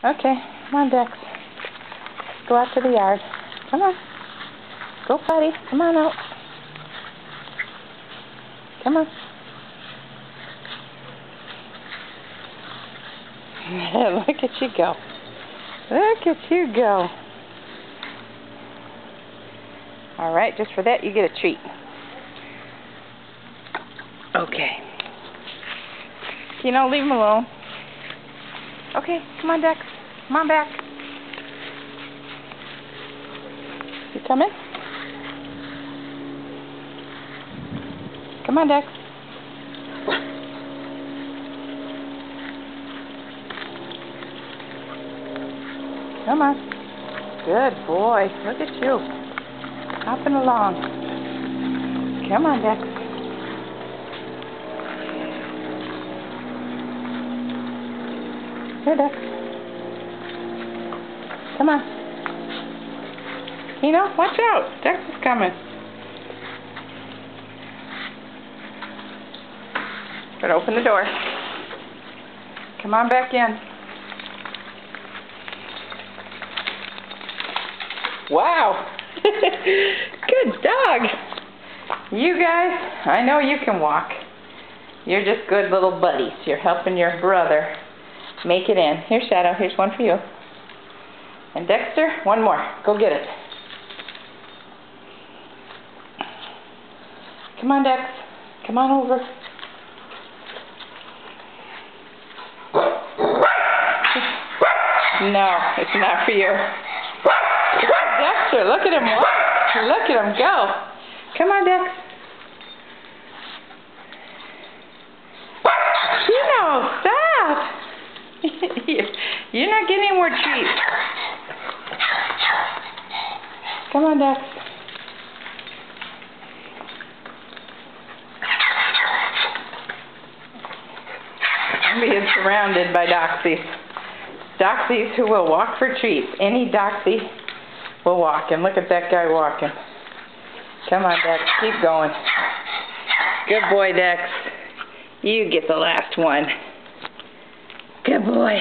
Okay, come on, Dex. Let's go out to the yard. Come on. Go potty. Come on out. Come on. Look at you go. Look at you go. All right, just for that, you get a treat. Okay. You know, leave him alone. Okay, come on, Dex. Come on back. You coming? Come on, Dex. Come on. Good boy. Look at you. Hopping along. Come on, Dex. Here, Dex. Come on. You know, watch out. Dex is coming. But open the door. Come on back in. Wow. Good dog. You guys, I know you can walk. You're just good little buddies. You're helping your brother make it in. Here, Shadow. Here's one for you. And Dexter, one more. Go get it. Come on, Dex. Come on over. No, it's not for you. Dexter, look at him walk. Look at him go. Come on, Dex. You know, stop. You're not getting any more treats. Come on, Dex. I'm being surrounded by Doxies. Doxies who will walk for treats. Any Doxie will walk. And look at that guy walking. Come on, Dex. Keep going. Good boy, Dex. You get the last one. Good boy.